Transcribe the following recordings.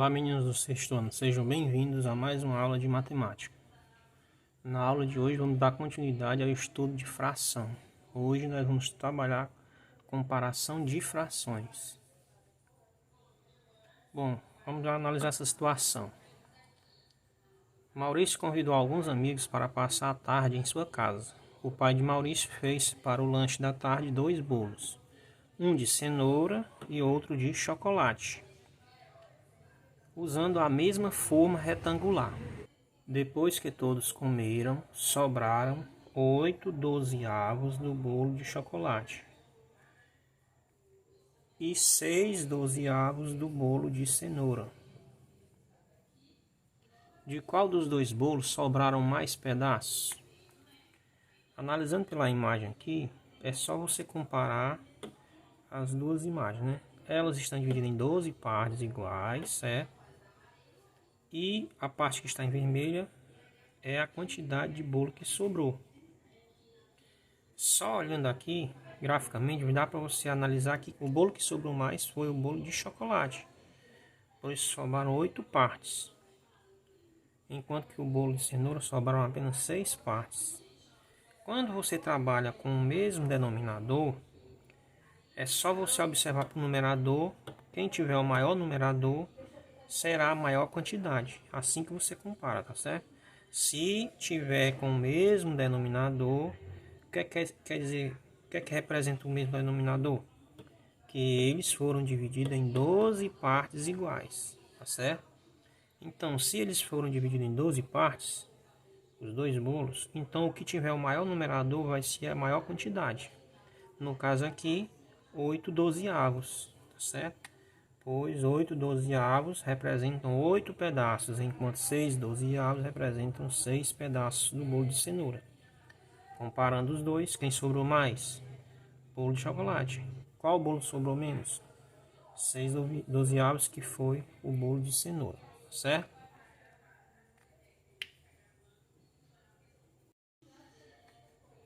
Olá, meninos do sexto ano, sejam bem-vindos a mais uma aula de matemática. Na aula de hoje vamos dar continuidade ao estudo de fração. Hoje nós vamos trabalhar comparação de frações. Bom, vamos analisar essa situação. Maurício convidou alguns amigos para passar a tarde em sua casa. O pai de Maurício fez para o lanche da tarde 2 bolos, um de cenoura e outro de chocolate, usando a mesma forma retangular. Depois que todos comeram, sobraram 8 dozeavos do bolo de chocolate e 6 dozeavos do bolo de cenoura. De qual dos dois bolos sobraram mais pedaços? Analisando pela imagem aqui, é só você comparar as duas imagens, né? Elas estão divididas em 12 partes iguais, certo? E a parte que está em vermelha é a quantidade de bolo que sobrou. Só olhando aqui, graficamente, dá para você analisar que o bolo que sobrou mais foi o bolo de chocolate, pois sobraram 8 partes, enquanto que o bolo de cenoura sobraram apenas 6 partes. Quando você trabalha com o mesmo denominador, é só você observar para o numerador. Quem tiver o maior numerador será a maior quantidade, assim que você compara, tá certo? Se tiver com o mesmo denominador, o que quer dizer? O que representa o mesmo denominador? Que eles foram divididos em 12 partes iguais, tá certo? Então, se eles foram divididos em 12 partes, os dois bolos, então o que tiver o maior numerador vai ser a maior quantidade. No caso aqui, 8 dozeavos, tá certo? Pois 8 dozeavos representam 8 pedaços, enquanto 6 dozeavos representam 6 pedaços do bolo de cenoura. Comparando os dois, quem sobrou mais? Bolo de chocolate. Qual bolo sobrou menos? 6 dozeavos, que foi o bolo de cenoura, certo?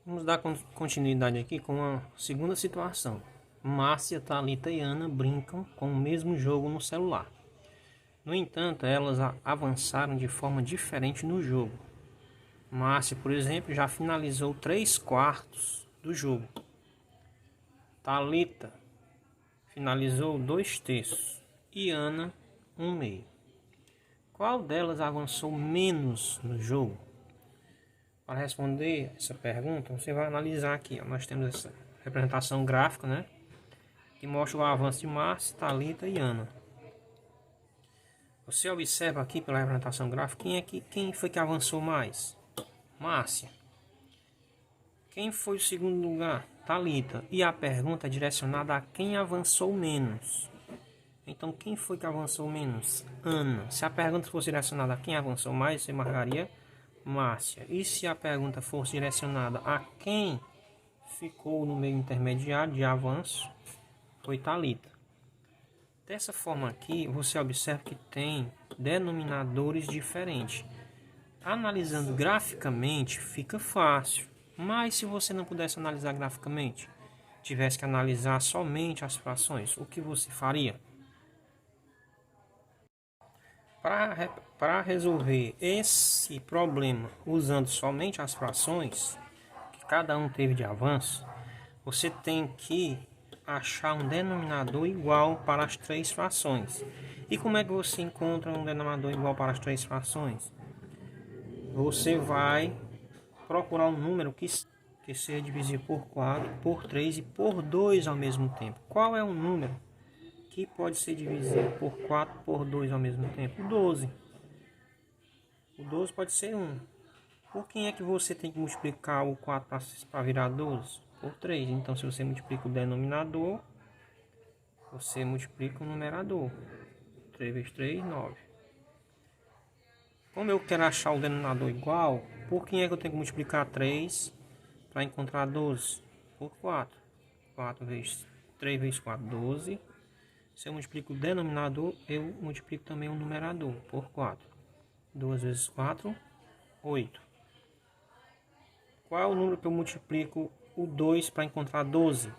Vamos dar continuidade aqui com a segunda situação. Márcia, Thalita e Ana brincam com o mesmo jogo no celular. No entanto, elas avançaram de forma diferente no jogo. Márcia, por exemplo, já finalizou 3/4 do jogo. Thalita finalizou 2/3 e Ana 1/2. Qual delas avançou menos no jogo? Para responder essa pergunta, você vai analisar aqui. Ó, nós temos essa representação gráfica, né, que mostra o avanço de Márcia, Thalita e Ana. Você observa aqui pela representação gráfica quem foi que avançou mais? Márcia. Quem foi o segundo lugar? Thalita. E a pergunta é direcionada a quem avançou menos. Então, quem foi que avançou menos? Ana. Se a pergunta fosse direcionada a quem avançou mais, você marcaria Márcia. E se a pergunta fosse direcionada a quem ficou no meio intermediário de avanço, foi Thalita. Dessa forma aqui, você observa que tem denominadores diferentes. Analisando graficamente, fica fácil. Mas se você não pudesse analisar graficamente, tivesse que analisar somente as frações, o que você faria? Para resolver esse problema usando somente as frações, que cada um teve de avanço, você tem que achar um denominador igual para as 3 frações. E como é que você encontra um denominador igual para as 3 frações? Você vai procurar um número que seja divisível por 4, por 3 e por 2 ao mesmo tempo. Qual é o número que pode ser divisível por 4, por 2 ao mesmo tempo? O 12. O 12 pode ser 1. Por quem é que você tem que multiplicar o 4 para virar 12? Por 3. Então, se você multiplica o denominador, você multiplica o numerador. 3 vezes 3, 9. Como eu quero achar o denominador igual, por quem é que eu tenho que multiplicar 3 para encontrar 12? Por 4. 4 vezes 3 vezes 4, 12. Se eu multiplico o denominador, eu multiplico também o numerador por 4. 2 vezes 4, 8. Qual é o número que eu multiplico o 2 para encontrar 12?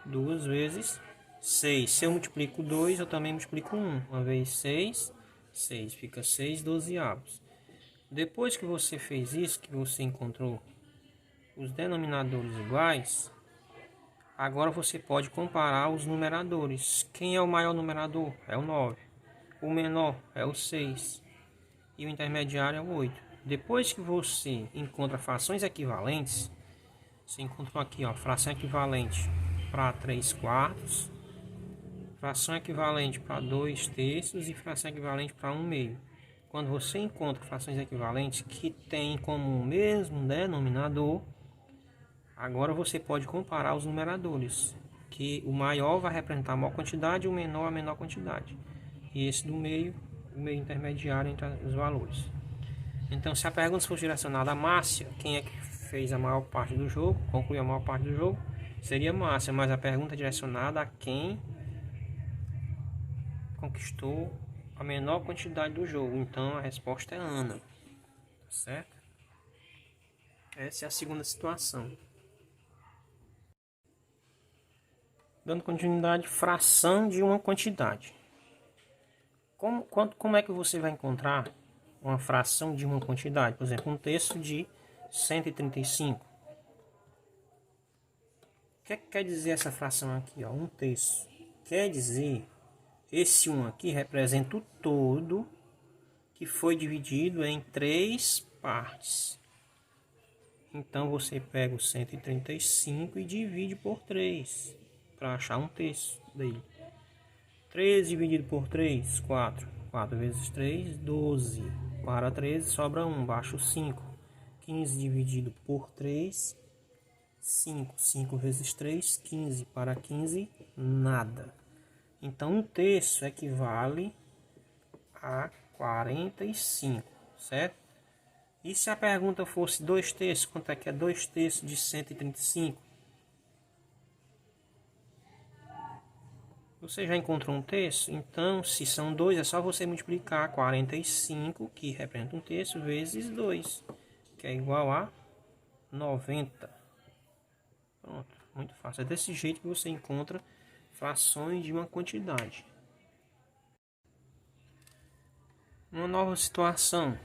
2 vezes 6. Se eu multiplico 2, eu também multiplico 1. 1 vezes 6, 6, fica 6 dozeavos. Depois que você fez isso, que você encontrou os denominadores iguais, agora você pode comparar os numeradores. Quem é o maior numerador? É o 9. O menor é o 6. E o intermediário é o 8. Depois que você encontra frações equivalentes, você encontrou aqui, ó, fração equivalente para 3 quartos, fração equivalente para 2 terços e fração equivalente para 1 meio. Quando você encontra frações equivalentes que têm como mesmo denominador, agora você pode comparar os numeradores, que o maior vai representar a maior quantidade e o menor a menor quantidade. E esse do meio, o meio intermediário entre os valores. Então, se a pergunta fosse direcionada a Márcia, quem é que fez a maior parte do jogo, concluiu a maior parte do jogo, seria Márcia, mas a pergunta é direcionada a quem conquistou a menor quantidade do jogo. Então, a resposta é Ana. Tá certo? Essa é a segunda situação. Dando continuidade, fração de uma quantidade. Como é que você vai encontrar uma fração de uma quantidade? Por exemplo, um terço de 135. O que é que quer dizer essa fração aqui? Ó? Um terço. Quer dizer, esse 1 aqui representa o todo que foi dividido em 3 partes. Então, você pega o 135 e divide por 3, para achar um terço dele. 13 dividido por 3, 4. 4 vezes 3, 12. Para 13, sobra 1, baixo 5. 15 dividido por 3, 5. 5 vezes 3, 15. Para 15, nada. Então, um terço equivale a 45, certo? E se a pergunta fosse 2 terços, quanto é que é 2 terços de 135? Você já encontrou um terço? Então, se são 2, é só você multiplicar 45, que representa um terço, vezes 2, que é igual a 90. Pronto, muito fácil. É desse jeito que você encontra frações de uma quantidade. Uma nova situação.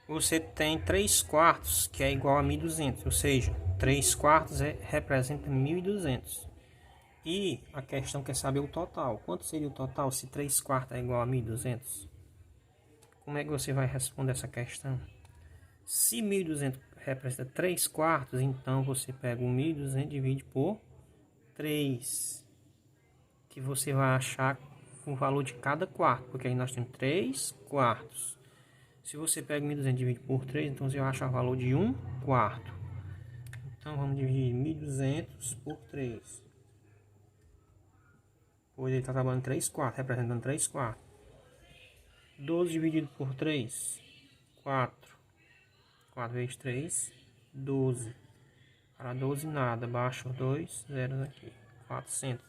Você tem 3 quartos, que é igual a 1.200, ou seja, 3 quartos representa 1.200. E a questão quer saber o total. Quanto seria o total se 3 quartos é igual a 1.200? Como é que você vai responder essa questão? Se 1.200 representa 3 quartos, então você pega o 1.200 e divide por 3. Que você vai achar o valor de cada quarto, porque aí nós temos 3 quartos. Se você pega 1.200 e divide por 3, então você vai achar o valor de 1 quarto. Então vamos dividir 1.200 por 3. Pois ele está trabalhando 3 quartos, representando 3 quartos. 12 dividido por 3, 4. 4 vezes 3, 12. Para 12 nada, baixo 2 zeros aqui, 400.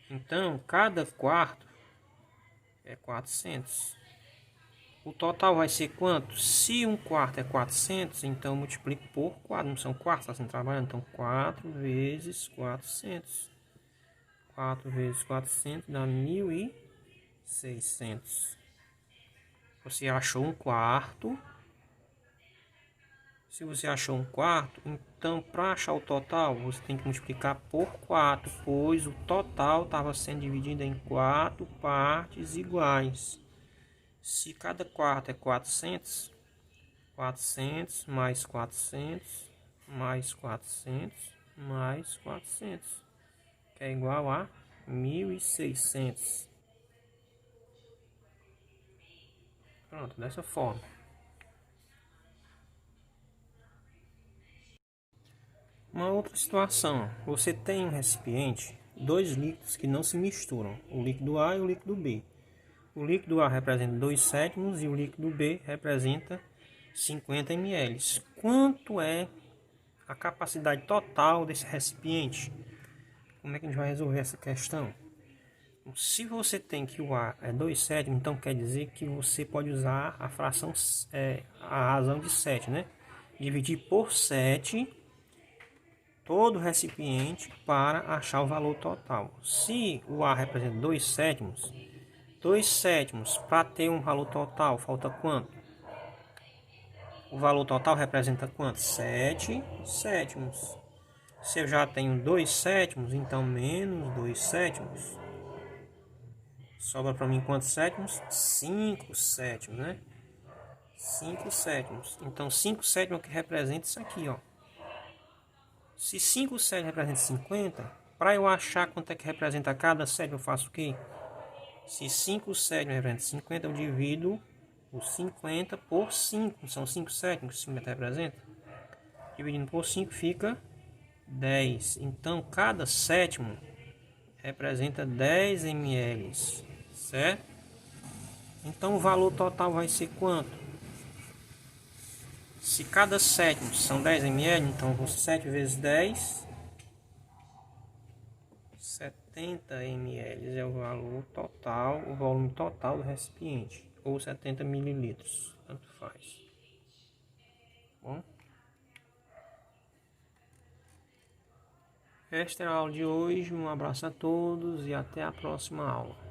Então, cada quarto é 400. O total vai ser quanto? Se um quarto é 400, então multiplico por 4. Não são quartos, está sendo trabalhando. Então, 4 vezes 400. 4 vezes 400 dá 1.600. Você achou um quarto. Se você achou um quarto, então para achar o total, você tem que multiplicar por 4, pois o total estava sendo dividido em 4 partes iguais. Se cada quarto é 400, 400 mais 400 mais 400 mais 400, que é igual a 1.600. Pronto, dessa forma. Uma outra situação, você tem um recipiente, 2 líquidos que não se misturam, o líquido A e o líquido B. O líquido A representa 2/7 e o líquido B representa 50 ml. Quanto é a capacidade total desse recipiente? Como é que a gente vai resolver essa questão? Se você tem que o A é 2/7, então quer dizer que você pode usar a fração, a razão de 7, né? Dividir por 7 todo o recipiente para achar o valor total. Se o A representa 2/7, 2 sétimos. Para ter um valor total, falta quanto? O valor total representa quanto? 7 sétimos. Se eu já tenho 2 sétimos, então menos 2 sétimos. Sobra para mim quantos sétimos? 5 sétimos, né? 5 sétimos. Então 5 sétimos é o que representa isso aqui, ó. Se 5 sétimos representa 50, para eu achar quanto é que representa cada sétimo, eu faço o quê? Se 5 sétimos representa 50, eu divido os 50 por 5. São 5 sétimos que 50 representa. Dividindo por 5 fica 10. Então, cada sétimo representa 10 ml, certo? Então, o valor total vai ser quanto? Se cada sétimo são 10 ml, então 7 vezes 10, 70 ml é o valor total, o volume total do recipiente, ou 70 mililitros, tanto faz. Bom, esta é a aula de hoje, um abraço a todos e até a próxima aula.